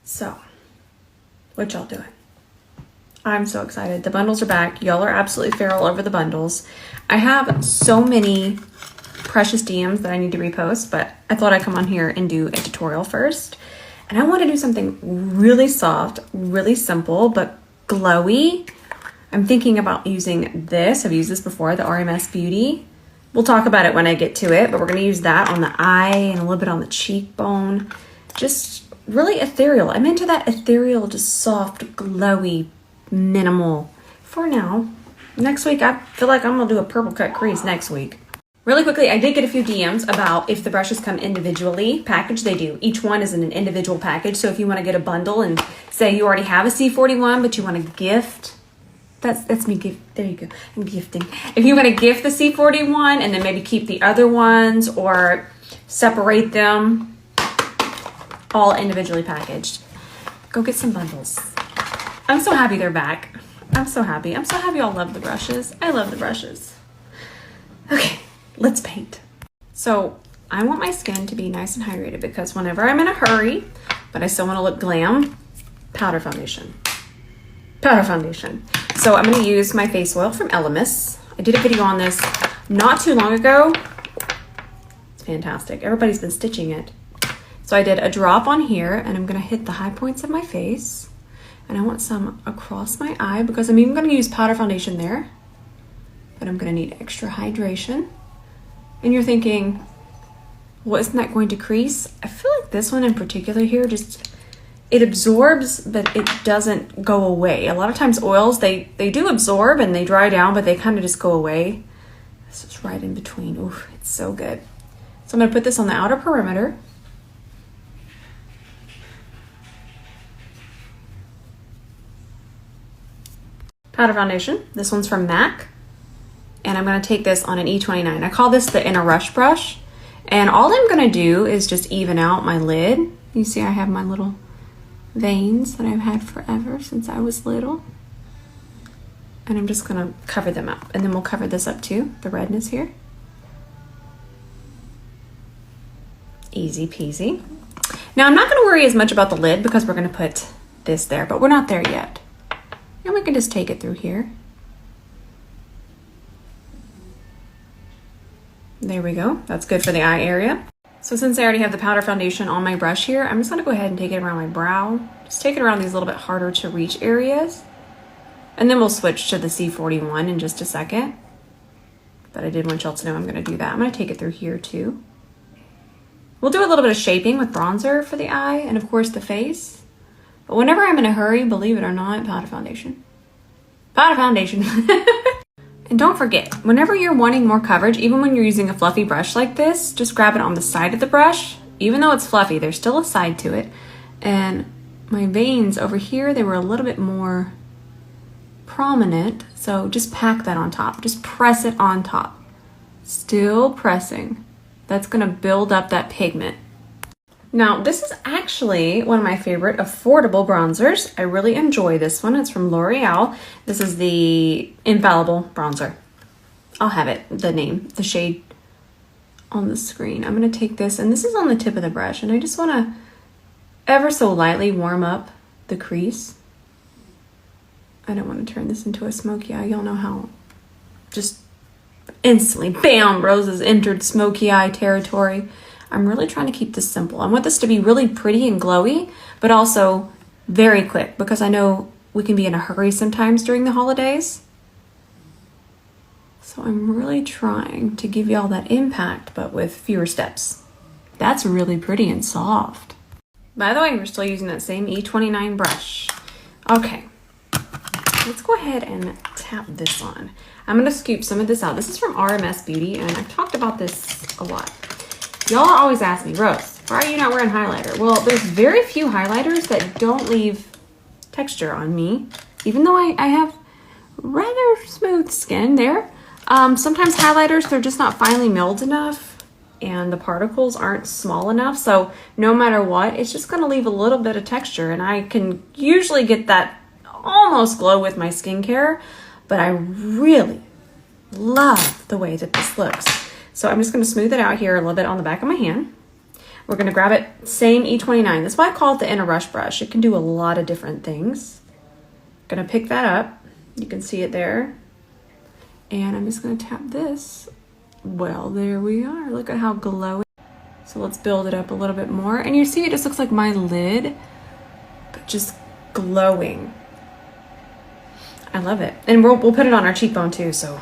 So, what y'all doing? I'm so excited. The bundles are back. Y'all are absolutely feral over the bundles. I have so many precious DMs that I need to repost, but I thought I'd come on here and do a tutorial first. And I want to do something really soft, really simple, but glowy. I'm thinking about using this. I've used this before, the RMS Beauty. We'll talk about it when I get to it, but we're going to use that on the eye and a little bit on the cheekbone. Just really ethereal. I'm into that ethereal, just soft, glowy, minimal for now. Next week, I feel like I'm going to do a purple cut crease next week. Really quickly, I did get a few DMs about if the brushes come individually packaged. They do. Each one is in an individual package. So if you want to get a bundle and say you already have a C41, but you want to gift, that's me. There you go. I'm gifting. If you want to gift the C41 and then maybe keep the other ones or separate them, all individually packaged, go get some bundles. I'm so happy they're back. I'm so happy. I'm so happy y'all love the brushes. I love the brushes. Okay, let's paint. So I want my skin to be nice and hydrated because whenever I'm in a hurry, but I still want to look glam, powder foundation. Powder foundation. So I'm going to use my face oil from Elemis. I did a video on this not too long ago. It's fantastic. Everybody's been stitching it. So I did a drop on here and I'm going to hit the high points of my face. And I want some across my eye because I'm even going to use powder foundation there. But I'm going to need extra hydration. And you're thinking, well, isn't that going to crease? I feel like this one in particular here just, it absorbs, but it doesn't go away. A lot of times oils, they do absorb and they dry down, but they kind of just go away. This is right in between. Ooh, it's so good. So I'm going to put this on the outer perimeter. Powder foundation. This one's from MAC. And I'm going to take this on an E29. I call this the In a Rush brush. And all I'm going to do is just even out my lid. You see I have my little veins that I've had forever since I was little. And I'm just going to cover them up. And then we'll cover this up too, the redness here. Easy peasy. Now I'm not going to worry as much about the lid because we're going to put this there, but we're not there yet. And we can just take it through here. There we go. That's good for the eye area. So since I already have the powder foundation on my brush here, I'm just going to go ahead and take it around my brow. Just take it around these little bit harder to reach areas. And then we'll switch to the C41 in just a second. But I did want y'all to know I'm going to do that. I'm going to take it through here too. We'll do a little bit of shaping with bronzer for the eye and of course the face. But whenever I'm in a hurry, believe it or not, powder foundation. Powder foundation. And don't forget, whenever you're wanting more coverage, even when you're using a fluffy brush like this, just grab it on the side of the brush. Even though it's fluffy, there's still a side to it. And my veins over here, they were a little bit more prominent. So just pack that on top. Just press it on top. Still pressing. That's gonna build up that pigment. Now, this is actually one of my favorite affordable bronzers. I really enjoy this one. It's from L'Oreal. This is the Infallible Bronzer. I'll have it, the name, the shade on the screen. I'm going to take this, and this is on the tip of the brush, and I just want to ever so lightly warm up the crease. I don't want to turn this into a smoky eye. Y'all know how just instantly, bam, roses entered smoky eye territory. I'm really trying to keep this simple. I want this to be really pretty and glowy, but also very quick because I know we can be in a hurry sometimes during the holidays. So I'm really trying to give you all that impact, but with fewer steps. That's really pretty and soft. By the way, we're still using that same E29 brush. Okay, let's go ahead and tap this on. I'm gonna scoop some of this out. This is from RMS Beauty, and I've talked about this a lot. Y'all always ask me, Rose, why are you not wearing highlighter? Well, there's very few highlighters that don't leave texture on me, even though I have rather smooth skin there. Sometimes highlighters, they're just not finely milled enough and the particles aren't small enough. So no matter what, it's just gonna leave a little bit of texture, and I can usually get that almost glow with my skincare, but I really love the way that this looks. So I'm just going to smooth it out here a little bit on the back of my hand. We're gonna grab it, same E29. That's why I call it the In a Rush brush. It can do a lot of different things. Gonna pick that up. You can see it there. And I'm just gonna tap this. Well, there we are. Look at how glowy. So let's build it up a little bit more. And you see it just looks like my lid, but just glowing. I love it. And we'll put it on our cheekbone too, so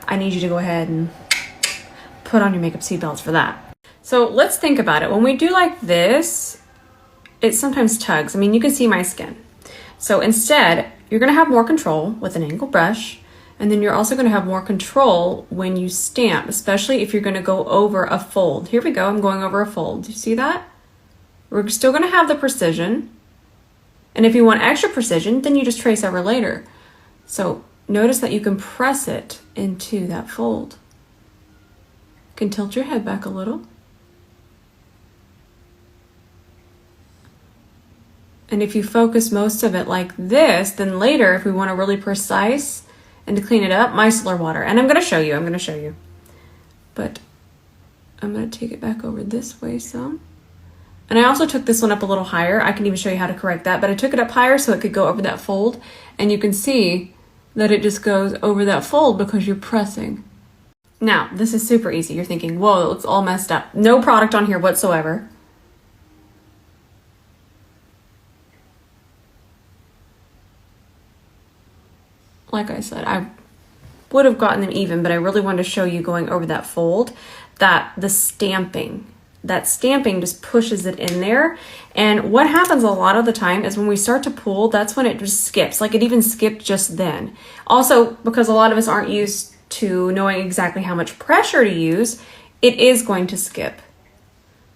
I need you to go ahead and put on your makeup seatbelts for that. So let's think about it. When we do like this, it sometimes tugs. I mean, you can see my skin. So instead, you're gonna have more control with an angled brush, and then you're also gonna have more control when you stamp, especially if you're gonna go over a fold. Here we go, I'm going over a fold. Do you see that? We're still gonna have the precision. And if you want extra precision, then you just trace over later. So notice that you can press it into that fold. You can tilt your head back a little. And if you focus most of it like this, then later, if we want to really precise and to clean it up, micellar water. And I'm going to show you. But I'm going to take it back over this way some. And I also took this one up a little higher. I can even show you how to correct that, but I took it up higher so it could go over that fold. And you can see that it just goes over that fold because you're pressing. Now, this is super easy. You're thinking, whoa, it looks all messed up. No product on here whatsoever. Like I said, I would have gotten them even, but I really wanted to show you going over that fold, that stamping just pushes it in there. And what happens a lot of the time is when we start to pull, that's when it just skips. Like it even skipped just then. Also, because a lot of us aren't used to knowing exactly how much pressure to use, it is going to skip.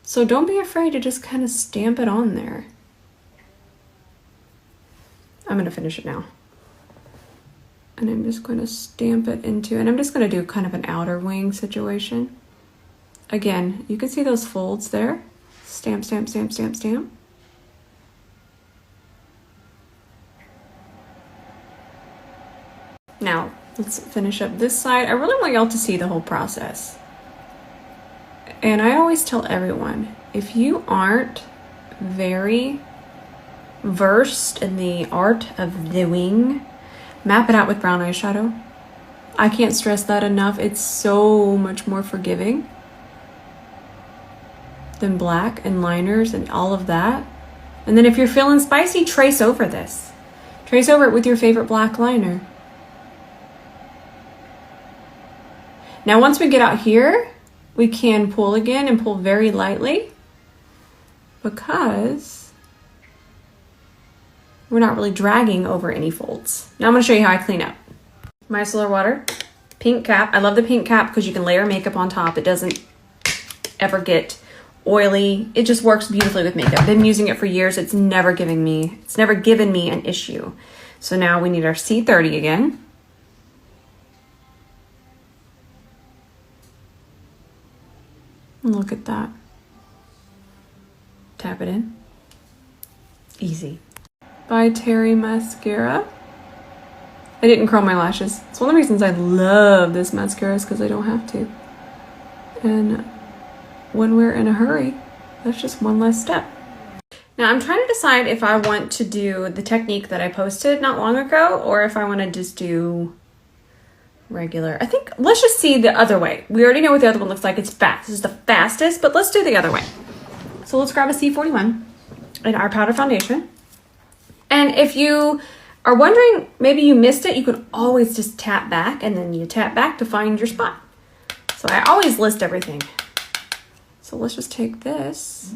So don't be afraid to just kind of stamp it on there. I'm going to finish it now. And I'm just going to stamp it into, and I'm just going to do kind of an outer wing situation. Again, you can see those folds there. Stamp, stamp, stamp, stamp, stamp. Now, let's finish up this side. I really want y'all to see the whole process. And I always tell everyone, if you aren't very versed in the art of the wing, map it out with brown eyeshadow. I can't stress that enough. It's so much more forgiving than black and liners and all of that. And then if you're feeling spicy, trace over this. Trace over it with your favorite black liner. Now once we get out here, we can pull again and pull very lightly because we're not really dragging over any folds. Now I'm going to show you how I clean up. Micellar water, pink cap. I love the pink cap because you can layer makeup on top. It doesn't ever get oily. It just works beautifully with makeup. I've been using it for years. It's never given me an issue. So now we need our C30 again. Look at that. Tap it in. Easy. By Terry mascara. I didn't curl my lashes. It's one of the reasons I love this mascara is because I don't have to. And when we're in a hurry, that's just one less step. Now I'm trying to decide if I want to do the technique that I posted not long ago or if I want to just do regular. I think let's just see the other way. We already know what the other one looks like. It's fast. This is the fastest, but let's do the other way. So let's grab a C41 in our powder foundation. And if you are wondering, maybe you missed it, you can always just tap back and then you tap back to find your spot. So I always list everything. So let's just take this.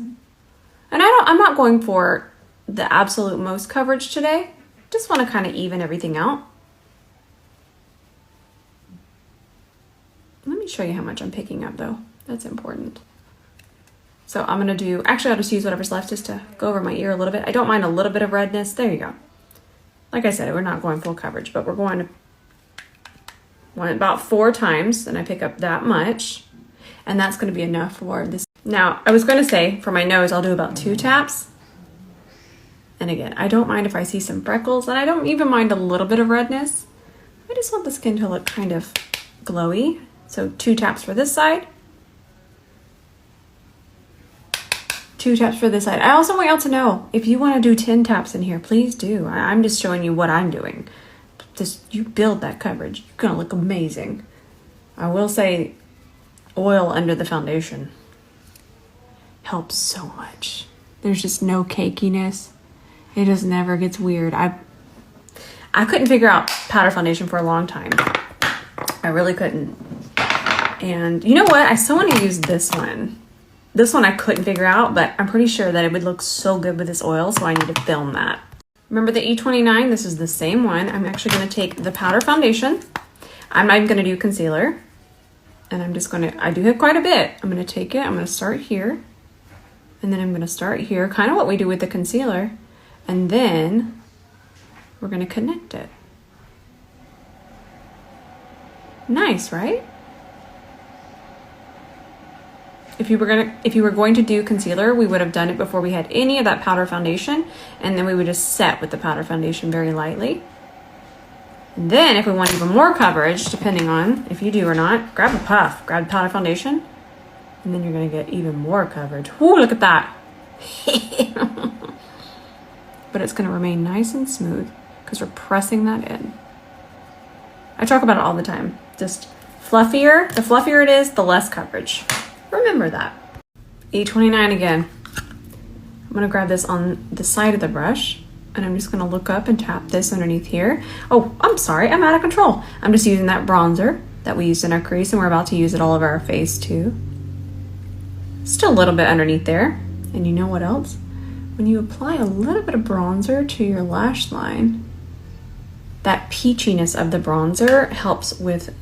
And I'm not going for the absolute most coverage today. Just want to kind of even everything out. Let me show you how much I'm picking up though. That's important. So I'm going to do, actually I'll just use whatever's left just to go over my ear a little bit. I don't mind a little bit of redness. There you go. Like I said, we're not going full coverage, but we're going to want it about 4 times, and I pick up that much. And that's going to be enough for this. Now, I was going to say for my nose, I'll do about 2 taps. And again, I don't mind if I see some freckles, and I don't even mind a little bit of redness. I just want the skin to look kind of glowy. So 2 taps for this side. 2 taps for this side. I also want y'all to know, if you want to do 10 taps in here, please do. I'm just showing you what I'm doing. Just, you build that coverage. You're going to look amazing. I will say, oil under the foundation helps so much. There's just no cakiness. It just never gets weird. I couldn't figure out powder foundation for a long time. I really couldn't. And you know what? I still want to use this one. This one I couldn't figure out, but I'm pretty sure that it would look so good with this oil, so I need to film that. Remember the E29? This is the same one. I'm actually going to take the powder foundation. I'm not even going to do concealer. And I'm just going to, I do have quite a bit. I'm going to take it, I'm going to start here. And then I'm going to start here, kind of what we do with the concealer. And then we're going to connect it. Nice, right? If you were going to do concealer, we would have done it before we had any of that powder foundation, and then we would just set with the powder foundation very lightly. And then if we want even more coverage, depending on if you do or not, grab a puff, grab powder foundation, and then you're gonna get even more coverage. Ooh, look at that. But it's gonna remain nice and smooth because we're pressing that in. I talk about it all the time. Just fluffier, the fluffier it is, the less coverage. Remember that. E29 again. I'm gonna grab this on the side of the brush, and I'm just gonna look up and tap this underneath here. Oh, I'm sorry, I'm out of control. I'm just using that bronzer that we used in our crease, and we're about to use it all over our face too. Still a little bit underneath there. And you know what else? When you apply a little bit of bronzer to your lash line, that peachiness of the bronzer helps with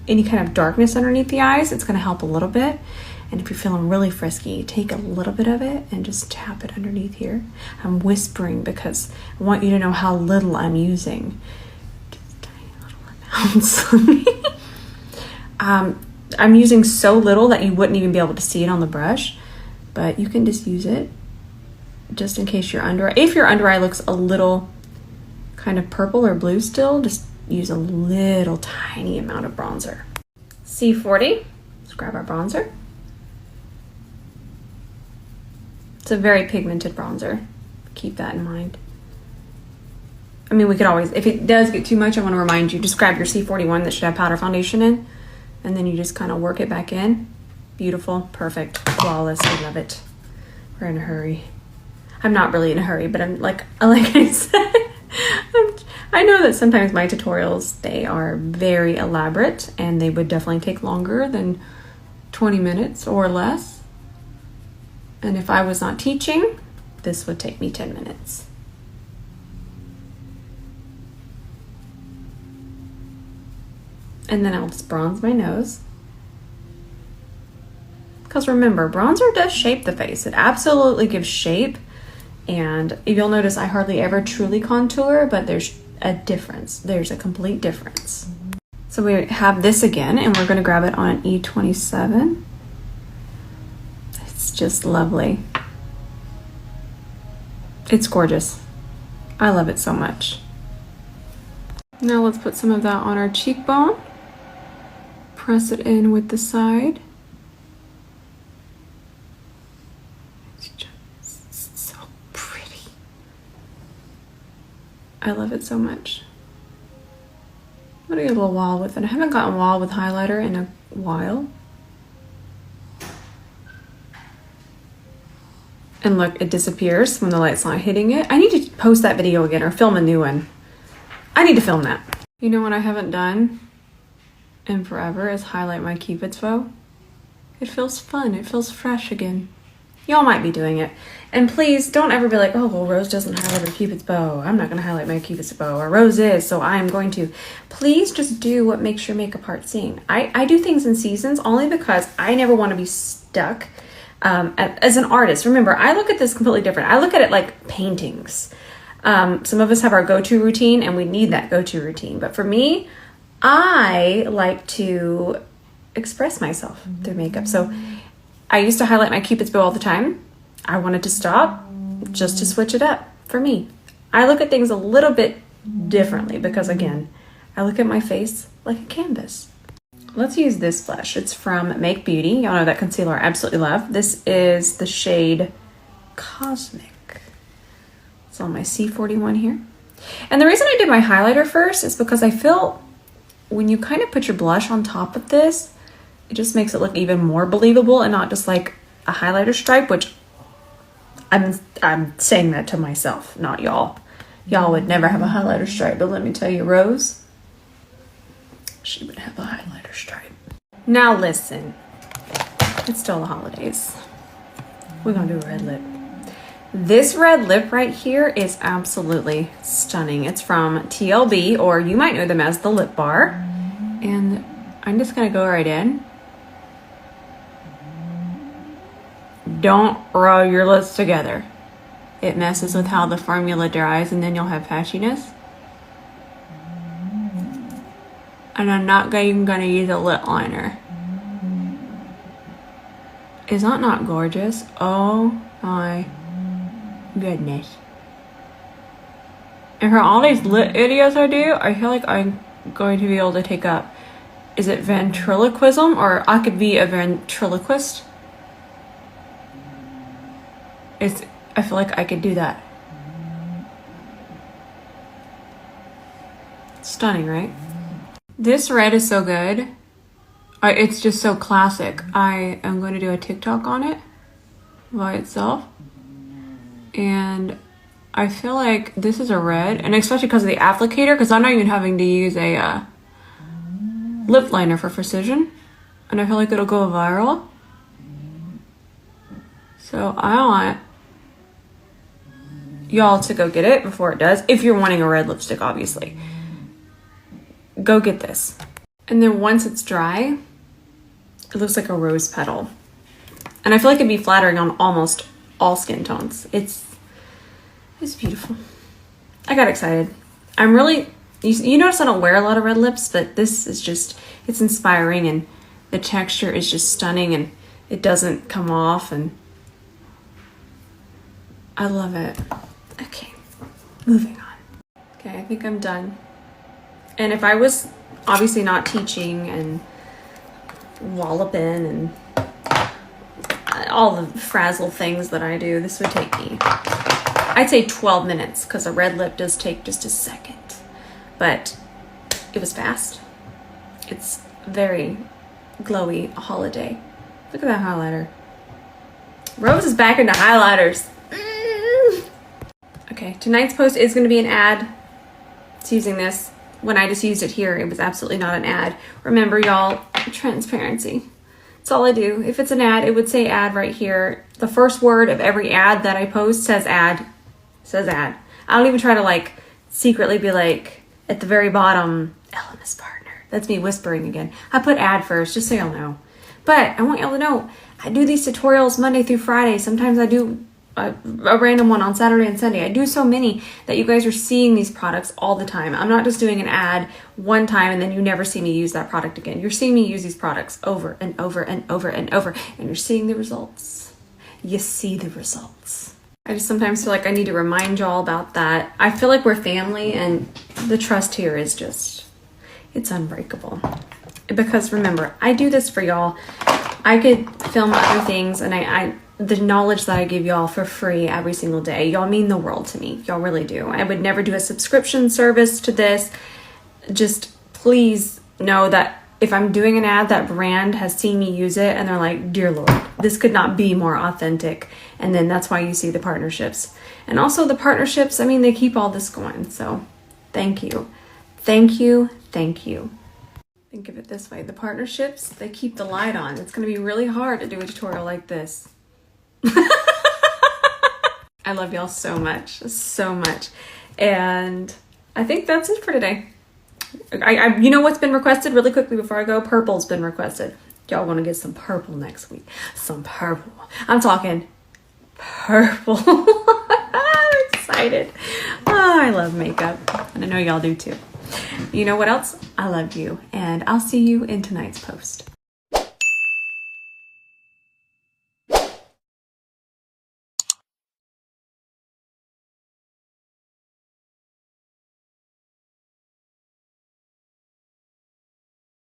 any kind of darkness underneath the eyes. It's gonna help a little bit. And if you're feeling really frisky, take a little bit of it and just tap it underneath here. I'm whispering because I want you to know how little I'm using. Just tiny little amounts. I'm using so little that you wouldn't even be able to see it on the brush, but you can just use it just in case if your under eye looks a little kind of purple or blue still, just use a little tiny amount of bronzer. C40, let's grab our bronzer. It's a very pigmented bronzer. Keep that in mind. I mean, we could always, if it does get too much, I want to remind you, just grab your C41 that should have powder foundation in, and then you just kind of work it back in. Beautiful, perfect, flawless, I love it. We're in a hurry. I'm not really in a hurry, but I'm like I said, I know that sometimes my tutorials, they are very elaborate and they would definitely take longer than 20 minutes or less. And if I was not teaching, this would take me 10 minutes. And then I'll just bronze my nose. Because remember, bronzer does shape the face. It absolutely gives shape. And you'll notice I hardly ever truly contour, but there's a difference. There's a complete difference. So we have this again, and we're gonna grab it on an E27. It's just lovely. It's gorgeous. I love it so much. Now let's put some of that on our cheekbone. Press it in with the side. It's just so pretty. I love it so much. I'm gonna get a little wild with it. I haven't gotten wild with highlighter in a while. And look, it disappears when the light's not hitting it. I need to post that video again or film a new one. I need to film that. You know what I haven't done in forever is highlight my Cupid's bow. It feels fun, it feels fresh again. Y'all might be doing it. And please don't ever be like, oh, well, Rose doesn't highlight her Cupid's bow. I'm not gonna highlight my Cupid's bow, or Rose is, so I'm going to. Please just do what makes your makeup art sing. I do things in seasons only because I never wanna be stuck as an artist. Remember, I look at this completely different. I look at it like paintings. Some of us have our go-to routine and we need that go-to routine. But for me, I like to express myself through makeup. So I used to highlight my Cupid's bow all the time. I wanted to stop just to switch it up for me. I look at things a little bit differently because, again, I look at my face like a canvas. let's use this blush. It's from Make Beauty. Y'all know that concealer I absolutely love. This is the shade Cosmic. It's on my C41 here. And the reason I did my highlighter first is because I feel when you kind of put your blush on top of this, it just makes it look even more believable and not just like a highlighter stripe, which I'm saying that to myself, not y'all. Y'all would never have a highlighter stripe, but let me tell you, Rose, she would have a highlighter stripe. Now listen, it's still the holidays. We're gonna do a red lip. This red lip right here is absolutely stunning. It's from TLB, or you might know them as the Lip Bar. And I'm just gonna go right in. Don't roll your lips together. It messes with how the formula dries and then you'll have patchiness. And I'm not even gonna use a lip liner. Is that not gorgeous? Oh my goodness. And for all these lit videos I do, I feel like I'm going to be able to take up, is it ventriloquism? Or I could be a ventriloquist. I feel like I could do that. Stunning, right? This red is so good. It's just so classic. I am going to do a TikTok on it by itself. And I feel like this is a red, and especially because of the applicator, because I'm not even having to use a lip liner for precision. And I feel like it'll go viral. So I want y'all to go get it before it does. If you're wanting a red lipstick, obviously. Go get this. And then once it's dry, it looks like a rose petal. And I feel like it'd be flattering on almost all skin tones. It's beautiful. I got excited. I'm really, you notice I don't wear a lot of red lips, but this is just, it's inspiring, and the texture is just stunning, and it doesn't come off, and I love it. Okay, moving on. Okay, I think I'm done. And if I was obviously not teaching and walloping and all the frazzle things that I do, this would take me, I'd say 12 minutes, because a red lip does take just a second. But it was fast. It's very glowy holiday. Look at that highlighter. Rose is back into highlighters. Okay, tonight's post is going to be an ad. It's using this. When I just used it here, it was absolutely not an ad. Remember, y'all, transparency. That's all I do. If it's an ad, it would say ad right here. The first word of every ad that I post says ad. Says ad. I don't even try to like secretly be like at the very bottom, LMS partner. That's me whispering again. I put ad first, just so y'all know. But I want y'all to know, I do these tutorials Monday through Friday. Sometimes I do a random one on Saturday and Sunday. I do so many that you guys are seeing these products all the time. I'm not just doing an ad one time and then you never see me use that product again. You're seeing me use these products over and over and over and over, and you're seeing the results. You see the results. I just sometimes feel like I need to remind y'all about that. I feel like we're family, and the trust here is just, it's unbreakable. Because remember, I do this for y'all. I could film other things, and the knowledge that I give y'all for free every single day, y'all mean the world to me. Y'all really do. I would never do a subscription service to this. Just please know that if I'm doing an ad, that brand has seen me use it and they're like, dear Lord, this could not be more authentic. And then that's why you see the partnerships. And also the partnerships, I mean, they keep all this going. So thank you. Thank you. Thank you. Think of it this way. The partnerships, they keep the light on. It's going to be really hard to do a tutorial like this. I love y'all so much, so much. And I think that's it for today. You know what's been requested really quickly before I go? Purple's been requested. Y'all want to get some purple next week. Some purple. I'm talking purple. I'm excited. Oh, I love makeup. And I know y'all do too. You know what else? I love you. And I'll see you in tonight's post.